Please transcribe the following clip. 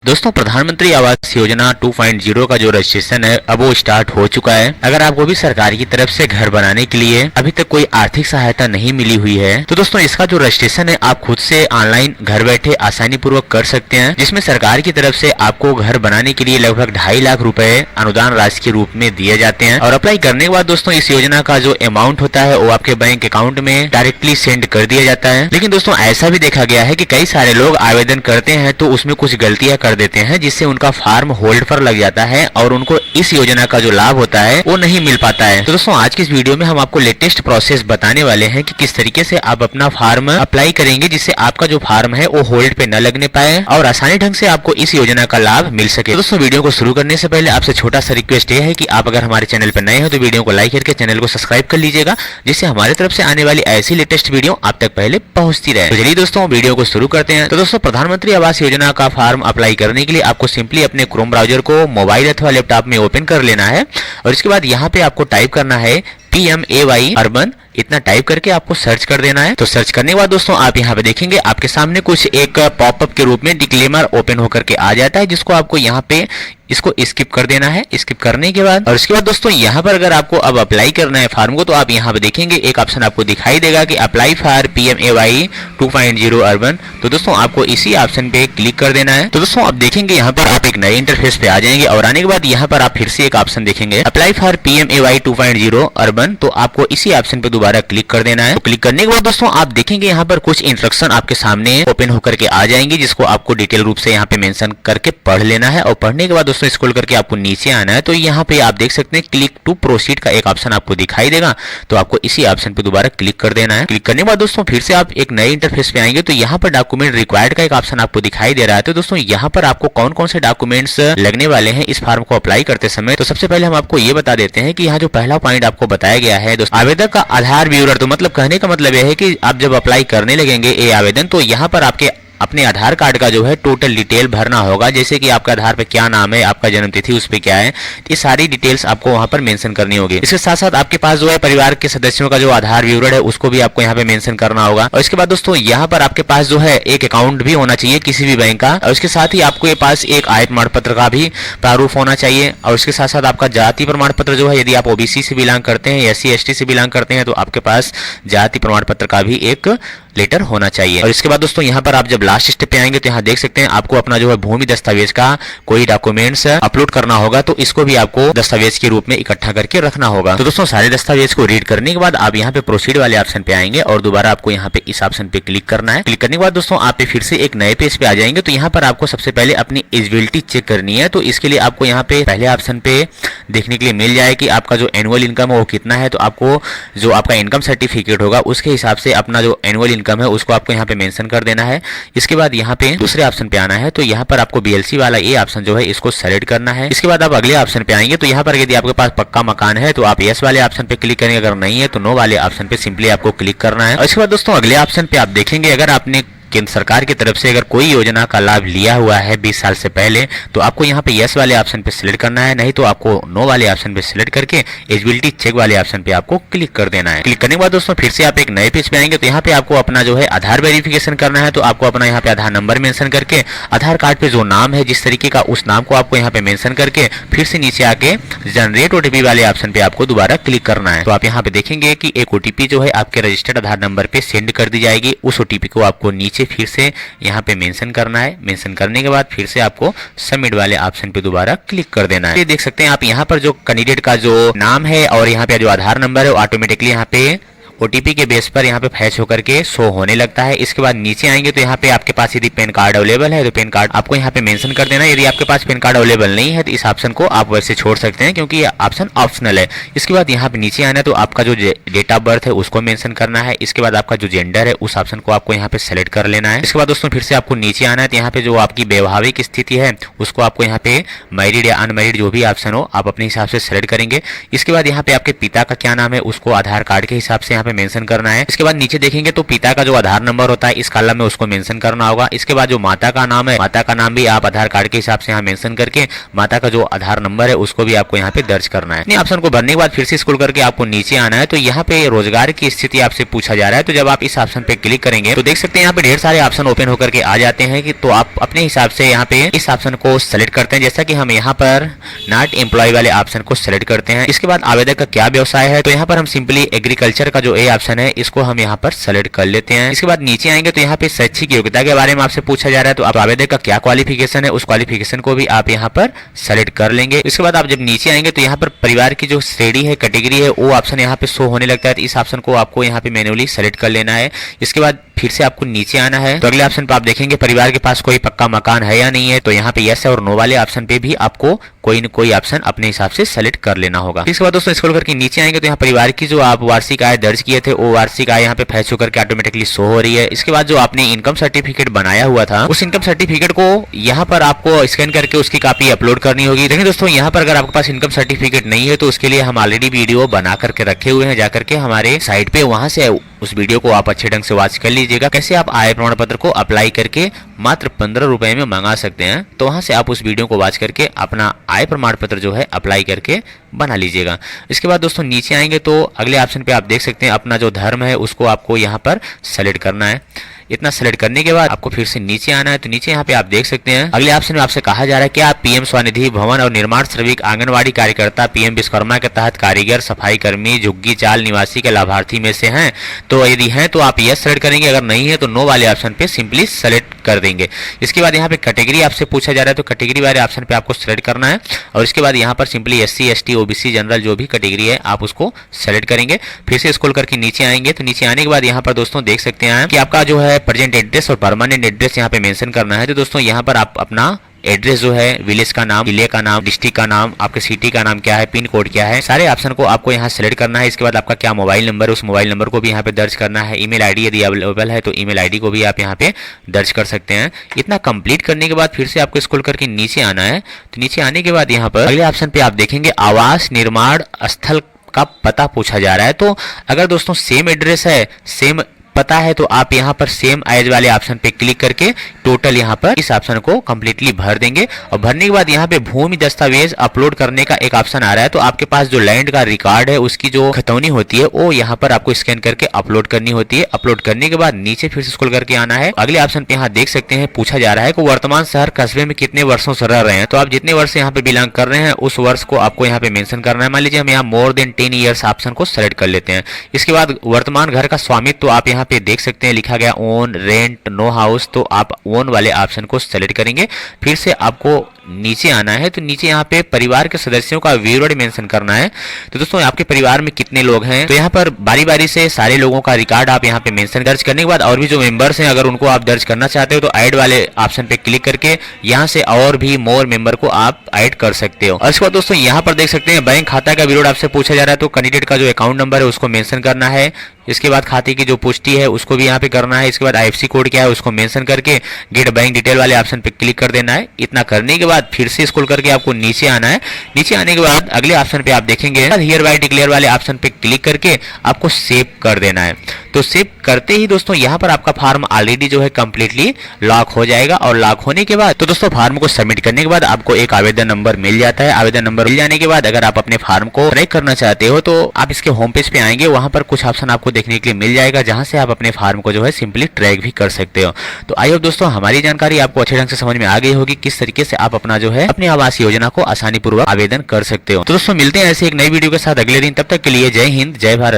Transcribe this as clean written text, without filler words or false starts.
दोस्तों प्रधानमंत्री आवास योजना 2.0 का जो रजिस्ट्रेशन है अब वो स्टार्ट हो चुका है। अगर आपको भी सरकार की तरफ से घर बनाने के लिए अभी तक कोई आर्थिक सहायता नहीं मिली हुई है तो दोस्तों इसका जो रजिस्ट्रेशन है आप खुद से ऑनलाइन घर बैठे आसानी पूर्वक कर सकते हैं, जिसमें सरकार की तरफ से आपको घर बनाने के लिए लगभग 2.5 लाख रुपए अनुदान राशि के रूप में दिए जाते हैं। और अप्लाई करने के बाद दोस्तों इस योजना का जो अमाउंट होता है वो आपके बैंक अकाउंट में डायरेक्टली सेंड कर दिया जाता है। लेकिन दोस्तों ऐसा भी देखा गया है कि कई सारे लोग आवेदन करते हैं तो उसमें कुछ गलतियां कर देते हैं, जिससे उनका फार्म होल्ड पर लग जाता है और उनको इस योजना का जो लाभ होता है वो नहीं मिल पाता है। तो दोस्तों आज की इस वीडियो में हम आपको लेटेस्ट प्रोसेस बताने वाले हैं कि किस तरीके से आप अपना फार्म अप्लाई करेंगे जिससे आपका जो फार्म है वो होल्ड पे न लगने पाए और आसानी ढंग से आपको इस योजना का लाभ मिल सके। तो दोस्तों वीडियो को शुरू करने से पहले आपसे छोटा सा रिक्वेस्ट ये है कि आप अगर हमारे चैनल पर नए हैं तो वीडियो को लाइक करके चैनल को सब्सक्राइब कर लीजिएगा, जिससे हमारी तरफ से आने वाली ऐसी लेटेस्ट वीडियो आप तक पहले पहुंचती रहे। तो चलिए दोस्तों वीडियो को शुरू करते हैं। तो दोस्तों प्रधानमंत्री आवास योजना का फार्म अप्लाई करने के लिए आपको सिंपली अपने क्रोम ब्राउजर को मोबाइल अथवा लैपटॉप में ओपन कर लेना है और इसके बाद यहाँ पे आपको टाइप करना है PMAY अर्बन, इतना टाइप करके आपको सर्च कर देना है। तो सर्च करने के बाद दोस्तों आप यहाँ पे देखेंगे आपके सामने कुछ एक पॉपअप के रूप में डिक्लेमर ओपन होकर के आ जाता है, जिसको आपको यहाँ पे इसको स्किप कर देना है। स्किप करने के बाद और इसके बाद दोस्तों यहाँ पर अगर आपको अब अप्लाई करना है फार्म को तो आप यहाँ पे देखेंगे एक ऑप्शन आपको दिखाई देगा कि अप्लाई फॉर PMAY 2.0 अर्बन। तो दोस्तों आपको इसी ऑप्शन पे क्लिक कर देना है। तो दोस्तों आप देखेंगे यहाँ पर आप एक नए इंटरफेस पे आ जाएंगे और आने के बाद यहाँ पर आप फिर से एक ऑप्शन देखेंगे अप्लाई फॉर PMAY 2.0 अर्बन। तो आपको इसी ऑप्शन पे दोबारा क्लिक कर देना है। तो क्लिक करने के बाद दोस्तों आप देखेंगे यहाँ पर कुछ इंस्ट्रक्शन आपके सामने ओपन होकर के आ जाएंगे, जिसको आपको डिटेल रूप से यहाँ पे मेंशन करके पढ़ लेना है। और पढ़ने के बाद दोस्तों स्क्रॉल करके आपको नीचे आना है। तो यहाँ पे आप देख सकते हैं क्लिक टू प्रोसीड का एक ऑप्शन आपको दिखाई देगा, तो आपको इसी ऑप्शन पे दोबारा क्लिक कर देना है। क्लिक करने के बाद दोस्तों फिर से आप एक नए इंटरफेस पे आएंगे तो यहाँ पर डॉक्यूमेंट रिक्वायर्ड का एक ऑप्शन आपको दिखाई दे रहा है। तो दोस्तों यहाँ पर आपको कौन कौन से डॉक्यूमेंट्स लगने वाले हैं इस फॉर्म को अप्लाई करते समय, तो सबसे पहले हम आपको ये बता देते हैं कि यहाँ जो पहला पॉइंट आपको बताया गया है दोस्तों आवेदक का आधार ब्यूरो। तो मतलब कहने का मतलब यह है कि आप जब अप्लाई करने लगेंगे ये आवेदन तो यहाँ पर आपके अपने आधार कार्ड का जो है टोटल डिटेल भरना होगा, जैसे कि आपका आधार पे क्या नाम है, आपका जन्म तिथि उस पे क्या है, ये सारी डिटेल्स आपको वहां पर मेंशन करनी होगी। इसके साथ साथ आपके पास जो है परिवार के सदस्यों का जो आधार विवरण है उसको भी आपको यहाँ पे मेंशन करना होगा। और इसके बाद दोस्तों यहाँ पर आपके पास जो है एक अकाउंट भी होना चाहिए किसी भी बैंक का, और इसके साथ ही आपके पास एक आय प्रमाण पत्र का भी प्रारूप होना चाहिए। और इसके साथ साथ आपका जाति प्रमाण पत्र जो है, यदि आप OBC से बिलोंग करते हैं, SC ST से बिलोंग करते हैं तो आपके पास जाति प्रमाण पत्र का भी एक लेटर होना चाहिए। और इसके बाद दोस्तों यहाँ पर आप जब लास्ट स्टेप पे आएंगे तो यहाँ देख सकते हैं आपको अपना जो है भूमि दस्तावेज का कोई डॉक्यूमेंट्स अपलोड करना होगा, तो इसको भी आपको दस्तावेज के रूप में इकट्ठा करके रखना होगा। तो दोस्तों सारे दस्तावेज को रीड करने के बाद आप यहाँ पे प्रोसीड वाले ऑप्शन पे आएंगे और दोबारा आपको यहाँ पे इस ऑप्शन पे क्लिक करना है। क्लिक करने के बाद दोस्तों आप फिर से एक नए पेज पे आ जाएंगे। तो यहाँ पर आपको सबसे पहले अपनी एलिजिबिलिटी चेक करनी है। तो इसके लिए आपको यहाँ पे पहले ऑप्शन पे देखने के लिए मिल जाए कि आपका जो एनुअल इनकम है वो कितना है। तो आपको जो आपका इनकम सर्टिफिकेट होगा उसके हिसाब से अपना जो एनुअल इनकम है उसको आपको यहाँ पे मेंशन कर देना है। इसके बाद यहाँ पे दूसरे ऑप्शन पे आना है। तो यहाँ पर आपको BLC वाला ये ऑप्शन जो है इसको सेलेक्ट करना है। इसके बाद आप अगले ऑप्शन पे आएंगे। तो यहाँ पर यदि आपके पास पक्का मकान है तो आप यस वाले ऑप्शन पे क्लिक करेंगे, अगर नहीं है तो नो वाले ऑप्शन पे सिंपली आपको क्लिक करना है। और इसके बाद दोस्तों अगले ऑप्शन पे आप देखेंगे अगर आपने केंद्र सरकार की तरफ से अगर कोई योजना का लाभ लिया हुआ है 20 साल से पहले तो आपको यहाँ पे यस वाले ऑप्शन पे सिलेक्ट करना है, नहीं तो आपको नो वाले ऑप्शन पे सिलेक्ट करके एलिजिबिलिटी चेक वाले ऑप्शन पे आपको क्लिक कर देना है। क्लिक करने के बाद दोस्तों फिर से आप एक नए पेज पे आएंगे। तो यहाँ पे आपको अपना जो है आधार वेरिफिकेशन करना है। तो आपको अपना यहाँ पे आधार नंबर मेंशन करके आधार कार्ड पे जो नाम है जिस तरीके का उस नाम को आपको यहाँ पे मेंशन करके फिर से नीचे आके जनरेट OTP वाले ऑप्शन पे आपको दोबारा क्लिक करना है। तो आप यहाँ पे देखेंगे कि एक OTP जो है आपके रजिस्टर्ड आधार नंबर पे सेंड कर दी जाएगी। उस OTP को आपको नीचे फिर से यहाँ पे मेंशन करना है। मेंशन करने के बाद फिर से आपको सबमिट वाले ऑप्शन पे दोबारा क्लिक कर देना है। ये देख सकते हैं आप यहाँ पर जो कैंडिडेट का जो नाम है और यहाँ पे जो आधार नंबर है ऑटोमेटिकली यहाँ पे OTP के बेस पर यहाँ पे फैच होकर के शो होने लगता है। इसके बाद नीचे आएंगे तो यहाँ पे आपके पास यदि पैन कार्ड अवेलेबल है तो पैन कार्ड आपको यहाँ पे मेंशन कर देना है। यदि आपके पास पैन कार्ड अवेलेबल नहीं है तो इस ऑप्शन को आप वैसे छोड़ सकते हैं क्योंकि ये ऑप्शन ऑप्शनल है। इसके बाद यहाँ पे नीचे आना है तो आपका जो डेट ऑफ बर्थ है उसको मेंशन करना है। इसके बाद आपका जो जेंडर है उस ऑप्शन को आपको यहाँ पे सेलेक्ट कर लेना है। इसके बाद दोस्तों फिर से आपको नीचे आना है तो यहाँ पे जो आपकी वैवाहिक स्थिति है उसको आपको यहाँ पे मैरिड या अनमैरिड जो भी ऑप्शन हो आप अपने हिसाब से सेलेक्ट करेंगे। इसके बाद यहाँ पे आपके पिता का क्या नाम है उसको आधार कार्ड के हिसाब से यहाँ पे पे मेंशन करना है। इसके बाद नीचे देखेंगे तो पिता का जो आधार नंबर होता है इस कॉलम में उसको मेंशन करना होगा। इसके बाद जो माता का नाम है, माता का नाम भी आप आधार कार्ड के हिसाब से यहाँ मेंशन करके माता का जो आधार नंबर है उसको भी आपको यहाँ पे दर्ज करना है। ऑप्शन को भरने के बाद फिर से स्क्रॉल करके आपको नीचे आना है। तो यहाँ पे रोजगार की स्थिति आपसे पूछा जा रहा है। तो जब आप इस ऑप्शन पे क्लिक करेंगे तो देख सकते हैं यहाँ पे ढेर सारे ऑप्शन ओपन होकर के आ जाते हैं कि तो आप अपने हिसाब से यहाँ पे इस ऑप्शन को सेलेक्ट करते हैं। जैसा कि हम यहाँ पर नॉट एम्प्लॉय वाले ऑप्शन को सेलेक्ट करते हैं। इसके बाद आवेदक का क्या व्यवसाय है, तो यहाँ पर हम सिंपली एग्रीकल्चर का जो ए ऑप्शन है इसको हम यहाँ पर सेलेक्ट कर लेते हैं। इसके बाद नीचे आएंगे तो यहाँ पे शैक्षिक योग्यता के बारे में आपसे पूछा जा रहा है। तो आप आवेदक का क्या क्वालिफिकेशन है उस क्वालिफिकेशन को भी आप यहाँ पर सेलेक्ट कर लेंगे। इसके बाद आप जब नीचे आएंगे तो यहाँ पर परिवार की जो श्रेणी है, कैटेगरी है, वो ऑप्शन यहाँ पे शो होने लगता है। तो इस ऑप्शन को आपको यहाँ पे मैन्युअली सेलेक्ट कर लेना है। इसके बाद फिर से आपको नीचे आना है तो अगले ऑप्शन पे आप देखेंगे परिवार के पास कोई पक्का मकान है या नहीं है। तो यहाँ पे यस और नो वाले ऑप्शन पे भी आपको कोई न कोई ऑप्शन अपने हिसाब से सेलेक्ट कर लेना होगा। इसके बाद दोस्तों स्क्रॉल करके नीचे आएंगे तो यहाँ परिवार की जो आप वार्षिक आय दर्ज किए थे वो वार्षिक आय यहाँ पे फैच होकर के ऑटोमेटिकली शो हो रही है। इसके बाद जो आपने इनकम सर्टिफिकेट बनाया हुआ था उस इनकम सर्टिफिकेट को यहाँ पर आपको स्कैन करके उसकी कॉपी अपलोड करनी होगी। देखिए दोस्तों यहाँ पर अगर आपके पास इनकम सर्टिफिकेट नहीं है तो उसके लिए हम ऑलरेडी वीडियो बना करके रखे हुए हैं, जाकर के हमारे साइट पे वहां से उस वीडियो को आप अच्छे ढंग से वॉच कर लीजिएगा। कैसे आप आय प्रमाण पत्र को अप्लाई करके मात्र 15 रुपए में मंगा सकते हैं। तो वहां से आप उस वीडियो को वॉच करके अपना आय प्रमाण पत्र जो है अप्लाई करके बना लीजिएगा। इसके बाद दोस्तों नीचे आएंगे तो अगले ऑप्शन पे आप देख सकते हैं अपना जो धर्म है उसको आपको यहाँ पर सेलेक्ट करना है। इतना सेलेक्ट करने के बाद आपको फिर से नीचे आना है। तो नीचे यहाँ पे आप देख सकते हैं अगले ऑप्शन में आपसे कहा जा रहा है कि आप पीएम स्वनिधि भवन और निर्माण श्रमिक आंगनवाड़ी कार्यकर्ता पीएम विश्वकर्मा के तहत कारीगर, सफाई कर्मी, झुग्गी चाल निवासी के लाभार्थी में से हैं। तो यदि हैं तो आप यस सेलेक्ट करेंगे, अगर नहीं है तो नो वाले ऑप्शन पे सिंपली सेलेक्ट कर देंगे। इसके बाद यहाँ पे कैटेगरी आपसे पूछा जा रहा है तो कैटेगरी वाले ऑप्शन पे आपको सेलेक्ट करना है और इसके बाद यहाँ पर simply SC, ST, OBC, general जो भी कैटेगरी है आप उसको सेलेक्ट करेंगे। फिर से स्क्रॉल करके नीचे आएंगे तो नीचे आने के बाद यहाँ पर दोस्तों देख सकते हैं कि आपका जो है प्रेजेंट एड्रेस और परमानेंट एड्रेस यहाँ पे मेंशन करना है। तो दोस्तों यहाँ पर आप अपना एड्रेस जो है, विलेज का नाम, जिले का नाम, डिस्ट्रिक्ट का नाम, आपके सिटी का नाम क्या है, पिन कोड क्या है, सारे ऑप्शन को आपको यहाँ सेलेक्ट करना है। इसके बाद आपका क्या मोबाइल नंबर है उस मोबाइल नंबर को भी यहाँ पे दर्ज करना है। ईमेल आईडी यदि अवेलेबल है तो ईमेल आईडी को भी आप यहाँ पे दर्ज कर सकते हैं। इतना कंप्लीट करने के बाद फिर से आपको स्क्रॉल करके नीचे आना है। तो नीचे आने के बाद यहाँ पर अगले ऑप्शन पे आप देखेंगे आवास निर्माण स्थल का पता पूछा जा रहा है। तो अगर दोस्तों सेम एड्रेस है, सेम पता है तो आप यहाँ पर सेम एज वाले ऑप्शन पे क्लिक करके टोटल यहाँ पर इस ऑप्शन को कंप्लीटली भर देंगे। और भरने के बाद यहाँ पे भूमि दस्तावेज अपलोड करने का एक ऑप्शन आ रहा है। तो आपके पास जो लैंड का रिकॉर्ड है उसकी जो खतौनी होती है वो यहाँ पर आपको स्कैन करके अपलोड करनी होती है। अपलोड करने के बाद नीचे फिर से स्क्रॉल करके आना है। अगले ऑप्शन पे यहाँ देख सकते हैं पूछा जा रहा है कि वर्तमान शहर कस्बे में कितने वर्षों से रह रहे हैं। तो आप जितने वर्ष यहाँ पे बिलोंग कर रहे हैं उस वर्ष को आपको यहाँ पे मेंशन करना है। मान लीजिए हम यहाँ मोर देन 10 ईयर्स ऑप्शन को सेलेक्ट कर लेते हैं। इसके बाद वर्तमान घर का स्वामित्व तो आप यहाँ पे देख सकते हैं लिखा गया ओन, रेंट, नो हाउस। तो आप ओन वाले ऑप्शन को सेलेक्ट करेंगे। फिर से आपको नीचे आना है। तो नीचे यहाँ पे परिवार के सदस्यों का विवरण मेंशन करना है। तो दोस्तों आपके परिवार में कितने लोग हैं, तो यहाँ पर बारी बारी से सारे लोगों का रिकॉर्ड आप यहाँ पे मेंशन दर्ज करने के बाद और भी जो मेंबर्स हैं अगर उनको आप दर्ज करना चाहते हो तो ऐड वाले ऑप्शन पे क्लिक करके यहाँ से और भी मोर मेंबर को आप ऐड कर सकते हो। और इसके बाद दोस्तों यहाँ पर देख सकते हैं बैंक खाता का विवरण आपसे पूछा जा रहा है। तो कैंडिडेट का जो अकाउंट नंबर है उसको मेंशन करना है। इसके बाद खाते की जो पुष्टि है उसको भी यहाँ पे करना है। इसके बाद IFSC कोड क्या है उसको मेंशन करके गेट बैंक डिटेल वाले ऑप्शन पे क्लिक कर देना है। इतना करने के बाद फिर से स्क्रॉल करके आपको नीचे आना है। नीचे आने के बाद अगले ऑप्शन पे आप देखेंगे हियर बाय डिक्लेयर वाले ऑप्शन पे क्लिक करके आपको सेव कर देना है। तो सेव करते ही दोस्तों यहाँ पर आपका फॉर्म ऑलरेडी जो है कंप्लीटली लॉक हो जाएगा। और लॉक होने के बाद तो दोस्तों फॉर्म को सबमिट करने के बाद आपको एक आवेदन नंबर मिल जाता है। आवेदन नंबर मिल जाने के बाद अगर आप अपने फॉर्म को ट्रैक करना चाहते हो तो आप इसके होम पेज पे आएंगे, वहां पर कुछ ऑप्शन आपको देखने के लिए मिल जाएगा जहां से आप अपने फॉर्म को जो है सिंपली ट्रैक भी कर सकते हो। तो आई होप दोस्तों हमारी जानकारी आपको अच्छे ढंग से समझ में आ गई होगी किस तरीके से आप अपना जो है अपने आवास योजना को आसानी पूर्वक आवेदन कर सकते हो। तो दोस्तों मिलते हैं ऐसे एक नई वीडियो के साथ अगले दिन। तब तक के लिए जय हिंद, जय भारत।